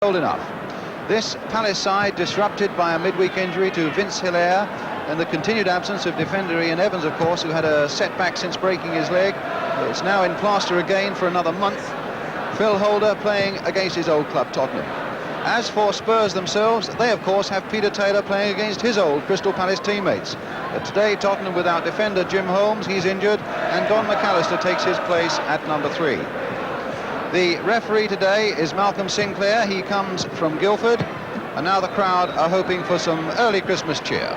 old enough. This Palace side disrupted by a midweek injury to Vince Hilaire and the continued absence of defender Ian Evans, of course, who had a setback since breaking his leg. It's now in plaster again for another month. Phil Holder playing against his old club, Tottenham. As for Spurs themselves, they of course have Peter Taylor playing against his old Crystal Palace teammates. But today Tottenham without defender Jim Holmes, he's injured, and Don McAllister takes his place at number 3. The referee today is Malcolm Sinclair. He comes from Guildford, and now the crowd are hoping for some early Christmas cheer.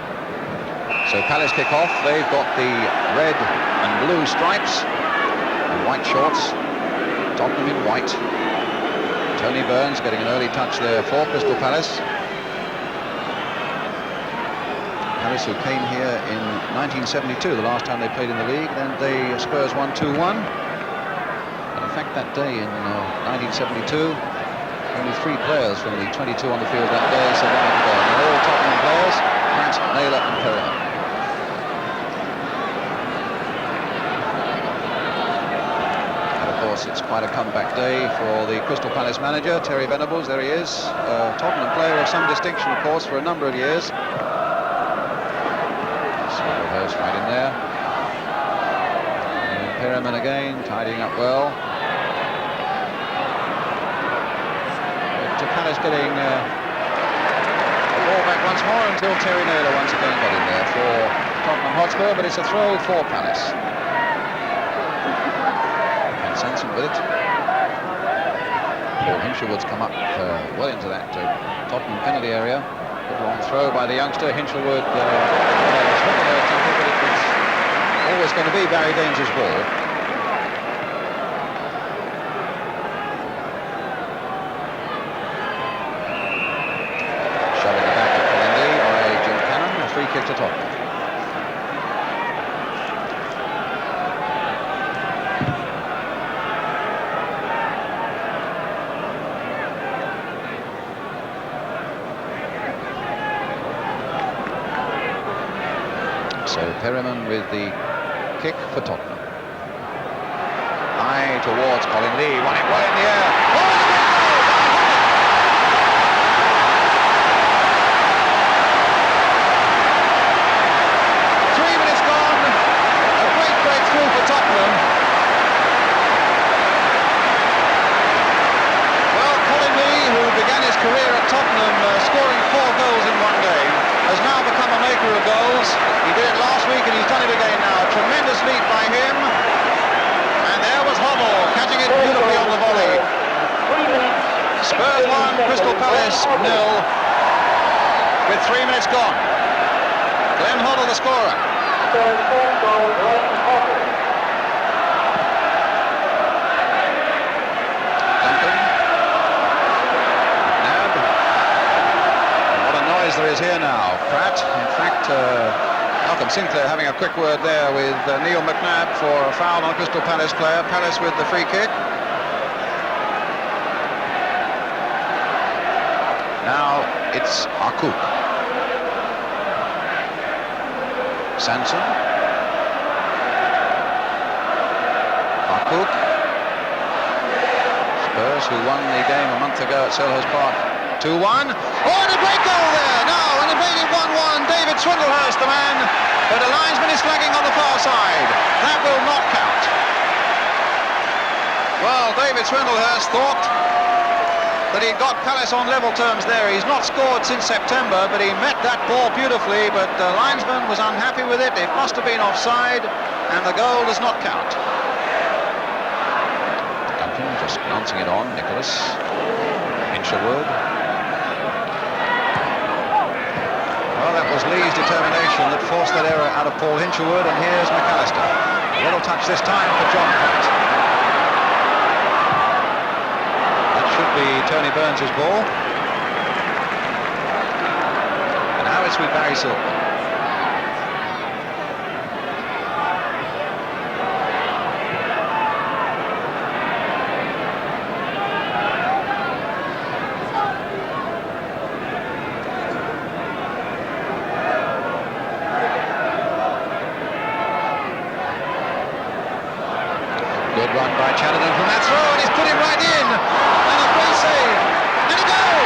So Palace kick off. They've got the red and blue stripes and white shorts. Tottenham in white. Tony Burns getting an early touch there for Crystal Palace. Palace, who came here in 1972, the last time they played in the league. Then the Spurs won 2-1. In fact, that day in 1972, only 3 players from the 22 on the field that day survived the goal. And all Tottenham players, Pratt, Naylor and Perriman. And of course, it's quite a comeback day for the Crystal Palace manager, Terry Venables. There he is, a Tottenham player of some distinction, of course, for a number of years. Swindlehurst right in there. And Perriman again, tidying up well. Palace getting the ball back once more until Terry Naylor once again got in there for Tottenham Hotspur, but it's a throw for Palace. And Sanson with it. Paul Hinshelwood's come up well into that Tottenham penalty area. Good long throw by the youngster. Hinshelwood but it was always going to be Barry Danger's ball. Kick to Tottenham. So Perriman with the kick for Tottenham. High towards Colin Lee, won it well in the air. Career at Tottenham, scoring 4 goals in one game, has now become a maker of goals. He did it last week and he's done it again now. Tremendous lead by him. And there was Hobble catching it beautifully on the volley. Spurs 1, Crystal Palace 0 with 3 minutes gone. Glenn Hoddle the scorer. There is here now. Pratt, in fact, Malcolm Sinclair having a quick word there with Neil McNabb for a foul on a Crystal Palace player. Palace with the free kick. Now it's Arcouk. Sanson. Arcouk. Spurs, who won the game a month ago at Selhurst Park. 2-1. Oh, and a great goal there! Now, and it made it 1-1. David Swindlehurst, the man, but the linesman is flagging on the far side. That will not count. Well, David Swindlehurst thought that he got Palace on level terms there. He's not scored since September, but he met that ball beautifully, but the linesman was unhappy with it. It must have been offside, and the goal does not count. Duncan just glancing it on. Nicholas. Hinshelwood. Well, that was Lee's determination that forced that error out of Paul Hinshelwood, and here's McAllister. A little touch this time for John Pratt. That should be Tony Burns' ball. And now it's with Barry Silver. Good run by Chatterton from that throw, and he's put it right in. And a great save. And a goal!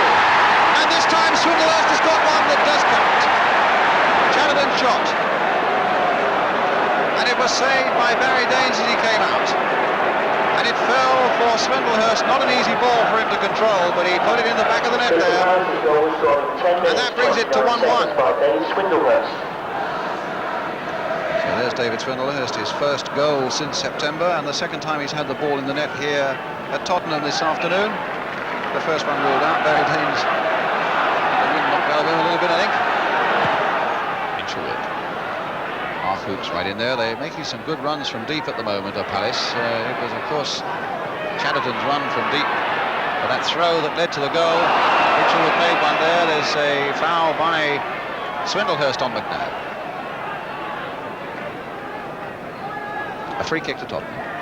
by Barry Daines as he came out. And it fell for Swindlehurst, not an easy ball for him to control, but he put it in the back of the net there. And that brings it to 1-1. So there's David Swindlehurst, his first goal since September, and the second time he's had the ball in the net here at Tottenham this afternoon. The first one ruled out. Barry Daines knocked out of him a little bit, I think. Inchwood. Half hoops right in there. They're making some good runs from deep at the moment, Palace. It was, of course, Chatterton's run from deep for that throw that led to the goal. Inchwood made one there. There's a foul by Swindlehurst on McNabb. A free kick to Tottenham.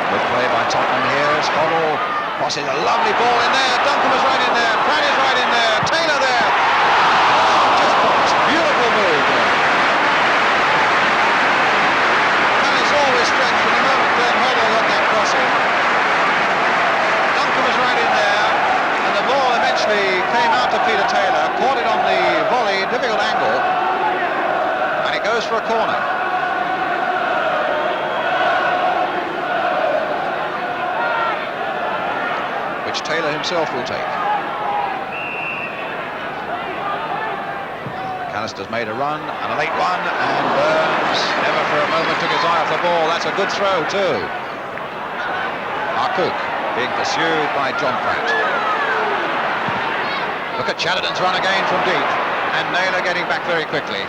Good play by Tottenham here as Hoddle crosses a lovely ball in there. Duncan was right in there. Pratt is right in there. Taylor there. Oh, just a beautiful move there. Palace always stretched from the moment Glenn Hoddle got that crossing. Duncan was right in there, and the ball eventually came out to Peter Taylor, caught it on the volley, difficult angle, and it goes for a corner. Taylor himself will take. McAllister's made a run, and a late one, and Burns never for a moment took his eye off the ball. That's a good throw too. Cook being pursued by John Pratt. Look at Chatterton's run again from deep, and Naylor getting back very quickly.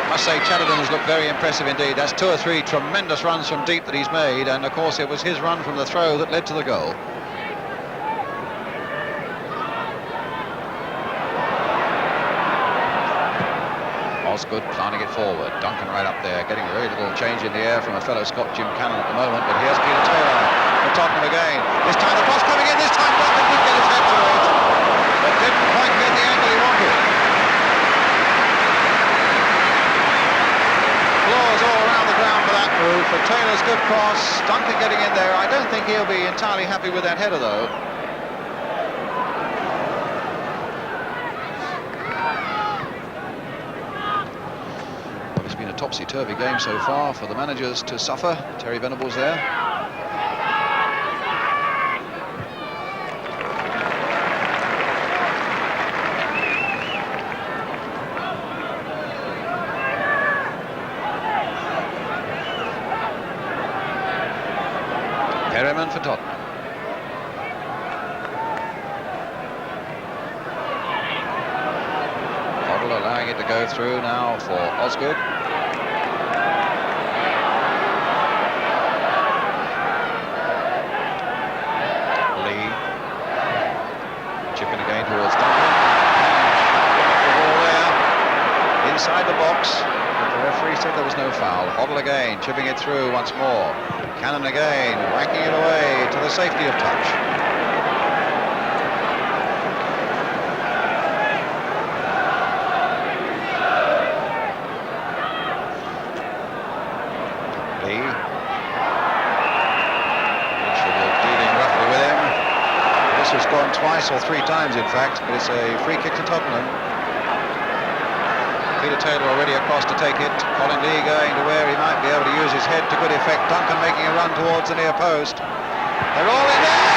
I must say Chatterton has looked very impressive indeed. That's 2 or 3 tremendous runs from deep that he's made, and of course it was his run from the throw that led to the goal. Osgood planting it forward. Duncan right up there, getting very little change in the air from a fellow Scot, Jim Cannon, at the moment, but here's Peter Taylor for Tottenham again. This time the cross coming in, this time Duncan did get his head to it, but didn't quite get the angle he wanted. Applause all around the ground for that move, for Taylor's good cross. Duncan getting in there. I don't think he'll be entirely happy with that header though. Well, it's been a topsy-turvy game so far for the managers to suffer. Terry Venables there. Perryman for Tottenham. Hoddle allowing it to go through now for Osgood. Lee. Chipping again towards Duncan. The ball there. Inside the box. But the referee said there was no foul. Hoddle again, chipping it through once more. Cannon again, whacking it away to the safety of touch. Lee. Mitchell dealing roughly with him. This has gone twice or 3 times, in fact, but it's a free kick to Tottenham. Peter Taylor already across to take it. Colin Lee going to where he might be able to use his head to good effect. Duncan making a run towards the near post. They're all in there!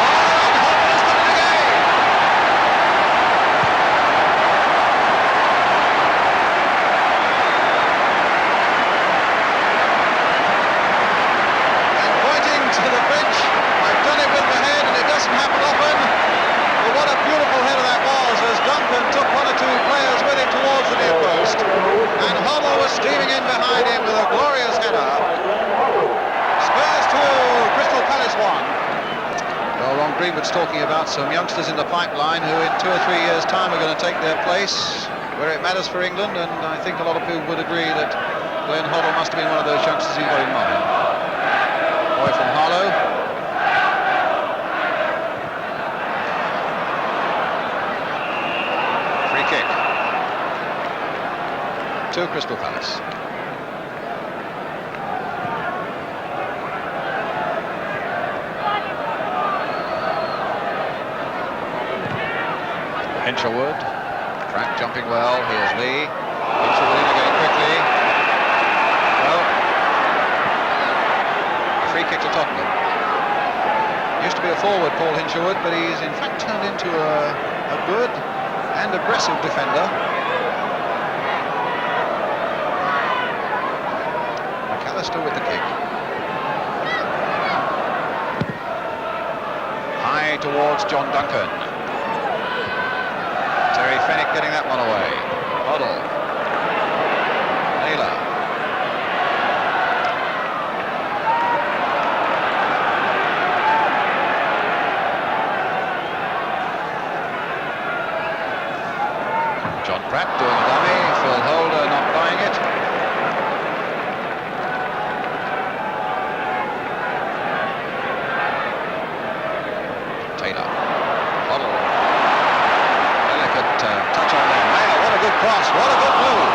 Oh, and Hoddle has done it again! And pointing to the bench, I've done it with my head and it doesn't happen often. But what a beautiful header that was as Duncan took 1 or 2 players with him towards the near post, and Hoddle was steaming in behind him with a glorious header. Spurs 2, Crystal Palace 1. Well, Ron Greenwood's talking about some youngsters in the pipeline who in 2 or 3 years' time are going to take their place where it matters for England, and I think a lot of people would agree that Glenn Hoddle must have been one of those youngsters he's got in mind. Boy from Harlow. To Crystal Palace. Hinchelwood. Pratt jumping well. Here's Lee. Hinchelwood in again quickly. Well, a free kick to Tottenham. Used to be a forward, Paul Hinchelwood, but he's in fact turned into a good and aggressive defender. McAllister with the kick. High towards John Duncan. Terry Fenwick getting that one away. Hoddle. Naylor. John Pratt doing a dummy. Phil Holder not buying it. Taylor. Hoddle. Delicate touch on there. Naylor, what a good cross. What a good move.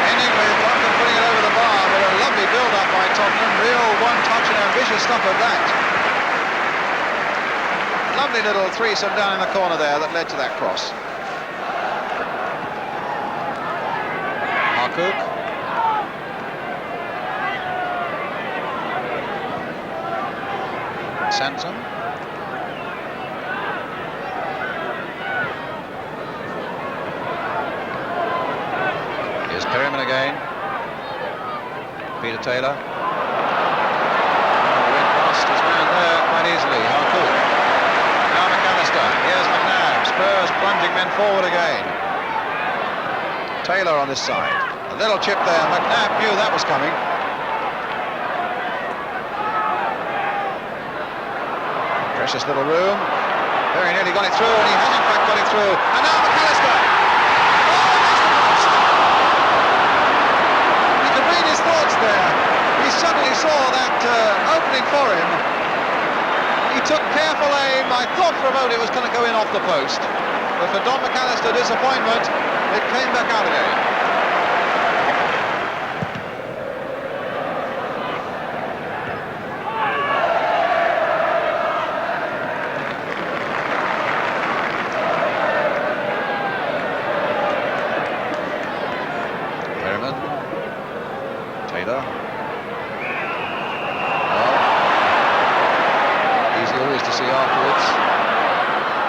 Ending with London putting it over the bar, but a lovely build-up by Tottenham. Real one-touch and ambitious stuff of that. Lovely little threesome down in the corner there that led to that cross. Cook. Sansom. Here's Perryman again. Peter Taylor. Went past his man there quite easily. Harcourt. Now McAllister. Here's McNabb. Spurs plunging men forward again. Taylor on this side. A little chip there. McNabb knew that was coming. Precious little room. Very nearly got it through, and he has in fact got it through. And now McAllister. Oh, that's the post. You could read his thoughts there. He suddenly saw that opening for him. He took careful aim. I thought for a moment it was going to go in off the post. But for Don McAllister, disappointment. It came back out again. Taylor. Well, easy always to see afterwards.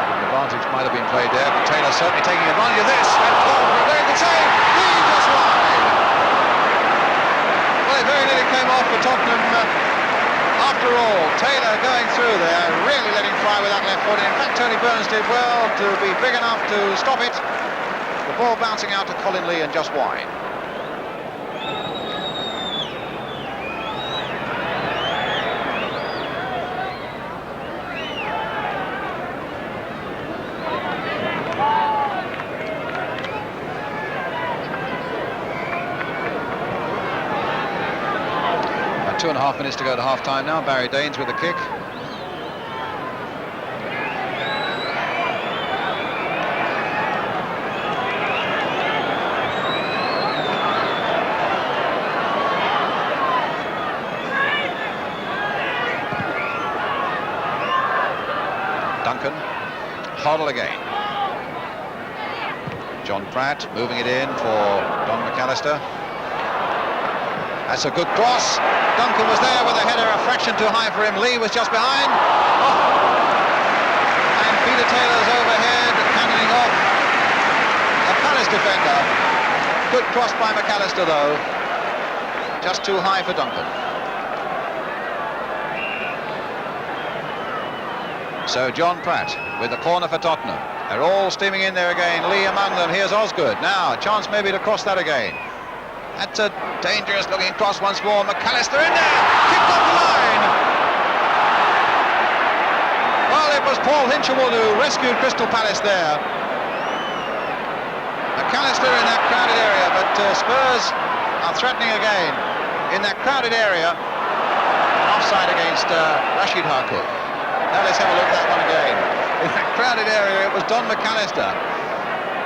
An advantage might have been played there, but Taylor certainly taking advantage of this. And Paul for a very good save. He just wide. Well, it very nearly came off for Tottenham. After all, Taylor going through there, really letting fly with that left foot. In fact, Tony Burns did well to be big enough to stop it. The ball bouncing out to Colin Lee and just wide. About 2.5 minutes to go to half-time now. Barry Daines with the kick. Duncan. Hoddle again. John Pratt moving it in for Don McAllister. That's a good cross. Duncan was there with a header a fraction too high for him. Lee was just behind. Oh. And Peter Taylor's overhead, cannoning off a Palace defender. Good cross by McAllister though. Just too high for Duncan. So John Pratt with the corner for Tottenham. They're all steaming in there again. Lee among them. Here's Osgood. Now, a chance maybe to cross that again. That's a dangerous looking cross once more. McAllister in there. Kicked off the line. Well, it was Paul Hinchelwood who rescued Crystal Palace there. McAllister in that crowded area, but Spurs are threatening again. In that crowded area. Offside against Rashid Harcourt. Now let's have a look at that one again. In that crowded area, it was Don McAllister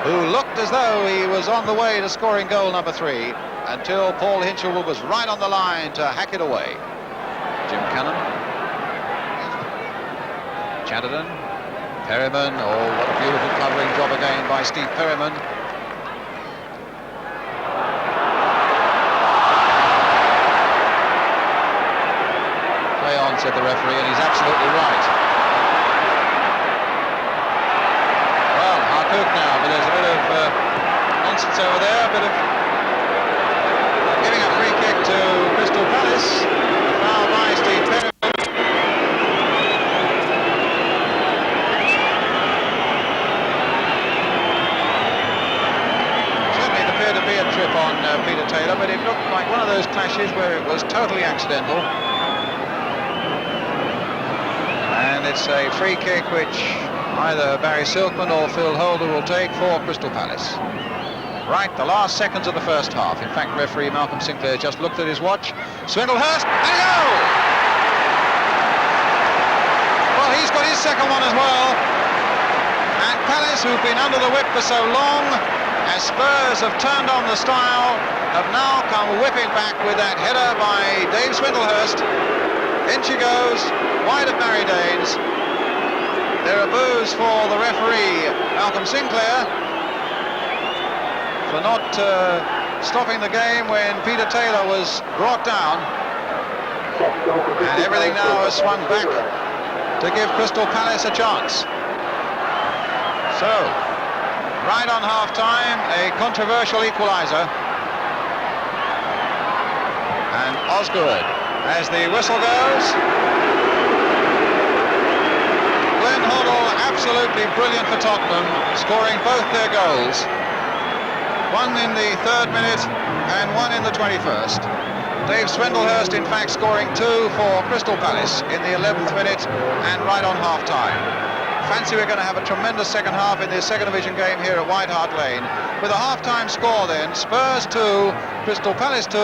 who looked as though he was on the way to scoring goal number 3 until Paul Hinchelwood was right on the line to hack it away. Jim Cannon. Chatterton. Perryman, oh, what a beautiful covering job again by Steve Perryman. Play on, said the referee, and he's absolutely right. Well, Harcourt now, but there's a bit of nonsense over there, a bit of giving a free kick to Crystal Palace. A foul by Steve Perryman. On Peter Taylor, but it looked like one of those clashes where it was totally accidental, and it's a free kick which either Barry Silkman or Phil Holder will take for Crystal Palace. Right, the last seconds of the first half. In fact, referee Malcolm Sinclair just looked at his watch. Swindlehurst, and a goal! Well, he's got his second one as well, and Palace, who've been under the whip for so long, as Spurs have turned on the style, have now come whipping back with that header by Dave Swindlehurst. In she goes, wide of Barry Danes. There are boos for the referee, Malcolm Sinclair, for not stopping the game when Peter Taylor was brought down. And everything now has swung back to give Crystal Palace a chance. So, right on half-time, a controversial equaliser. And Osgood, as the whistle goes. Glenn Hoddle, absolutely brilliant for Tottenham, scoring both their goals. One in the 3rd minute and one in the 21st. Dave Swindlehurst, in fact, scoring 2 for Crystal Palace in the 11th minute and right on half-time. Fancy we're going to have a tremendous second half in this second division game here at White Hart Lane. With a half-time score then, Spurs 2, Crystal Palace 2.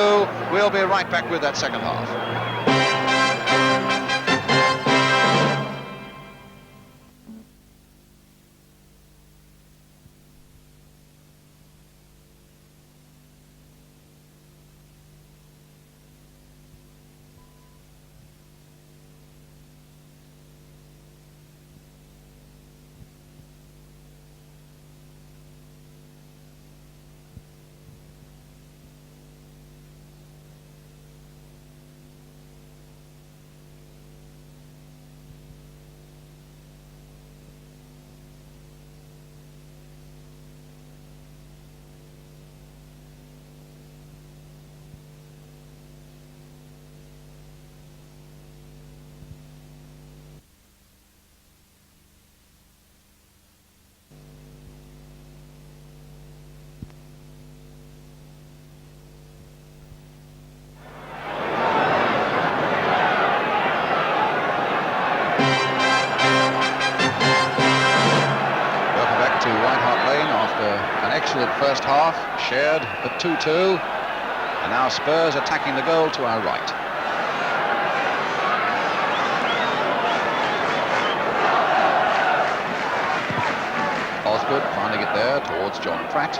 We'll be right back with that second half. First half, shared at 2-2, and now Spurs attacking the goal to our right. Osgood finding it there towards John Pratt.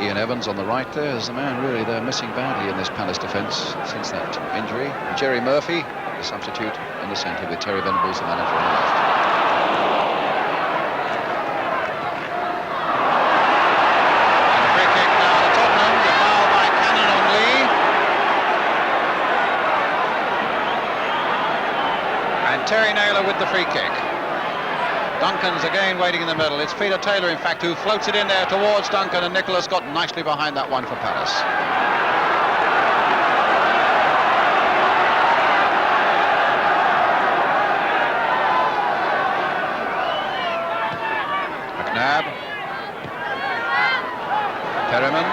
Ian Evans on the right there is the man really they're missing badly in this Palace defence since that injury. Jerry Murphy, the substitute in the centre, with Terry Venables, the manager, on the left. And a free kick now to Tottenham, the foul by Cannon on Lee. And Terry Naylor with the free kick. Duncan's again waiting in the middle. It's Peter Taylor, in fact, who floats it in there towards Duncan, and Nicholas got nicely behind that one for Palace. McNabb. Perryman.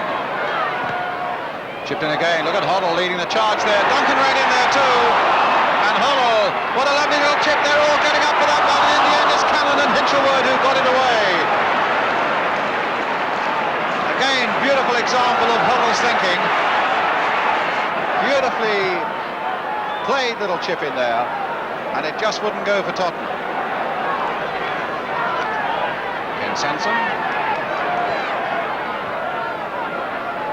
Chipped in again. Look at Hoddle leading the charge there. Duncan ran in there too. And Hoddle, what a lovely little chip. They're all getting up for that one. And in the end, it's Cannon and Hinchelwood who got it away. Again, beautiful example of Hoddle's thinking. Beautifully played little chip in there. And it just wouldn't go for Tottenham. Ken Sansom.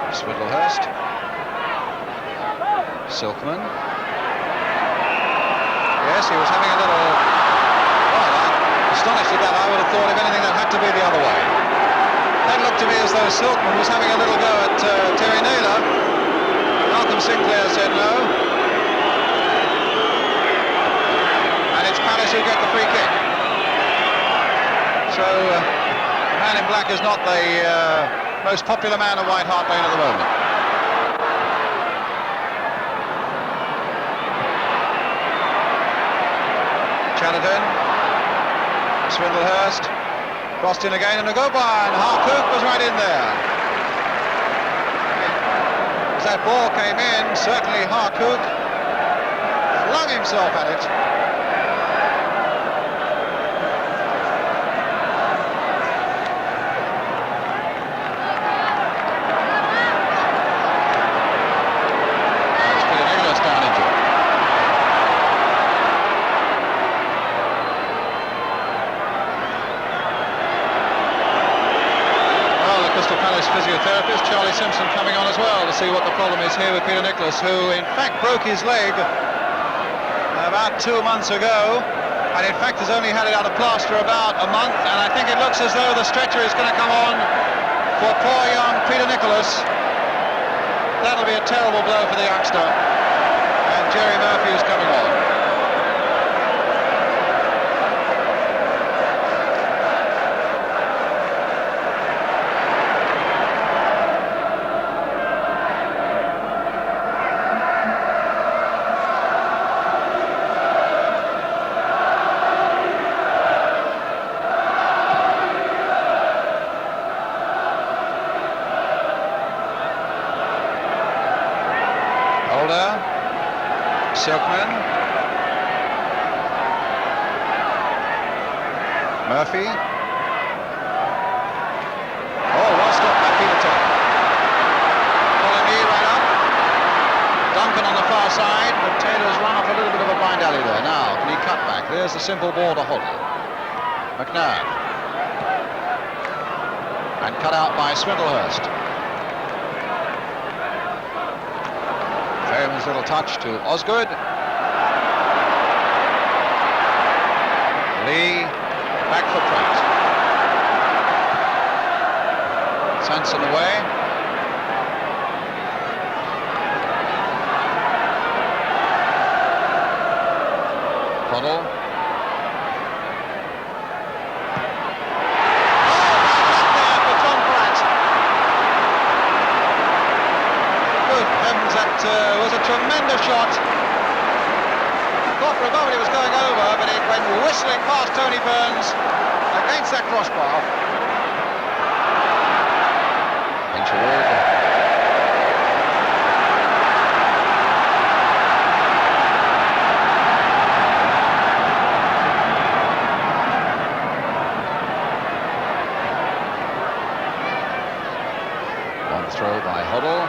Swindlehurst. Silkman. Yes, he was having a little... Well, I'm astonished at that. I would have thought, if anything, that had to be the other way. That looked to me as though Silkman was having a little go at Terry Naylor. Malcolm Sinclair said no. And it's Palace who get the free kick. So, the man in black is not the most popular man at White Hart Lane at the moment. Chatterton, Swindlehurst, crossed in again and a go by, and Harcourt was right in there. As that ball came in, certainly Harcourt flung himself at it. Physiotherapist Charlie Simpson coming on as well to see what the problem is here with Peter Nicholas, who in fact broke his leg about 2 months ago, and in fact has only had it out of plaster about a month, and I think it looks as though the stretcher is going to come on for poor young Peter Nicholas. That'll be a terrible blow for the youngster, and Jerry Murphy is coming on. Silkman, Murphy. Oh, well stopped by Peter Taylor. Colony right up. Duncan on the far side, but Taylor's run off a little bit of a blind alley there. Now, can he cut back? There's the simple ball to Hoddle. McNabb. And cut out by Swindlehurst. Fairman's little touch to Osgood. Lee back for Pratt. Sanson away. Hoddle. Was a tremendous shot. Thought for a moment it was going over, but it went whistling past Tony Burns against that crossbar. One throw by Hoddle.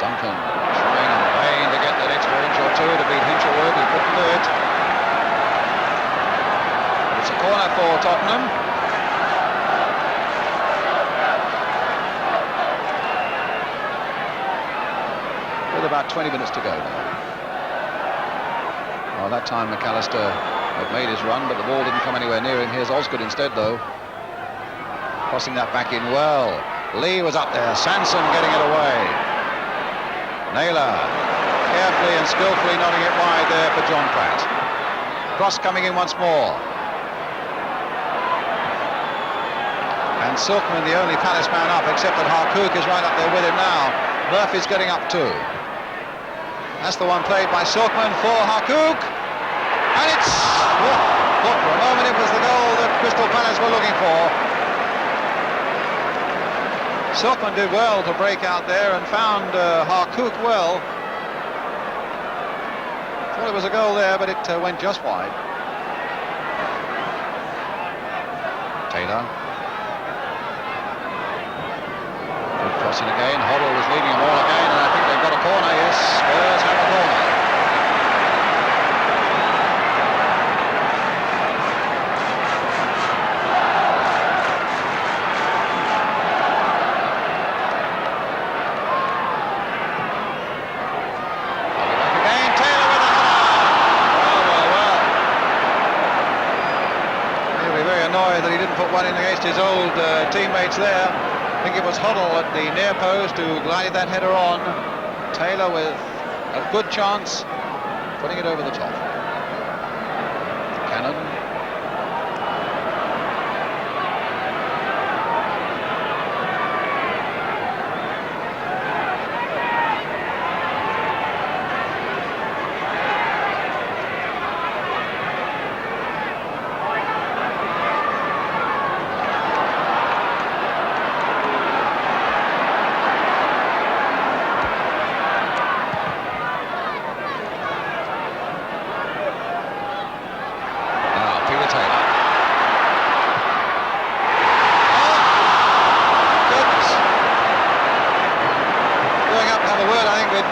Duncan trying in vain to get that extra inch or two to beat Hinchelwood. He couldn't do it. It's a corner for Tottenham. With about 20 minutes to go now. Well, that time McAllister had made his run, but the ball didn't come anywhere near him. Here's Osgood instead, though. Crossing that back in well. Lee was up there. Sanson getting it away. Naylor carefully and skillfully nodding it wide there for John Pratt. Cross coming in once more. And Silkman, the only Palace man up, except that Harcourt is right up there with him now. Murphy's getting up too. That's the one played by Silkman for Harcourt. And it's... Look, for a moment it was the goal that Crystal Palace were looking for. Silkman did well to break out there and found Harcourt well. Thought it was a goal there, but it went just wide. Taylor. Good crossing again. Hoddle was leading them all again, and I think they've got a corner. Yes, Spurs have a corner. put one in against his old teammates there. I think it was Hoddle at the near post who glided that header on. Taylor with a good chance, putting it over the top. Cannon.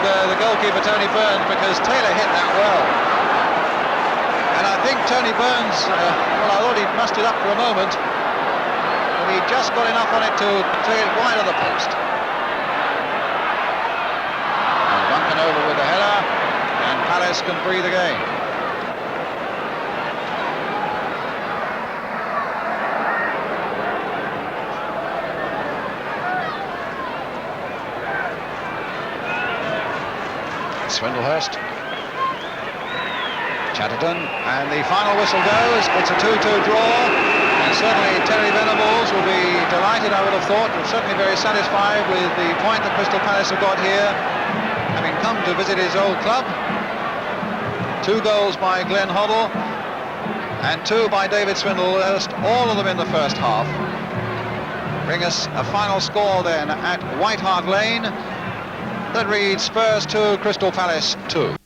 The goalkeeper Tony Burns, because Taylor hit that well, and I think Tony Burns, well, I thought he'd mussed it up for a moment, but he just got enough on it to take it wide of the post. And Duncan over with the header, and Palace can breathe again. Swindlehurst, Chatterton, and the final whistle goes. It's a 2-2 draw, and certainly Terry Venables will be delighted, I would have thought, and certainly very satisfied with the point that Crystal Palace have got here, having come to visit his old club. 2 goals by Glenn Hoddle and 2 by David Swindlehurst, all of them in the first half. Bring us a final score then at White Hart Lane that reads Spurs 2, Crystal Palace 2.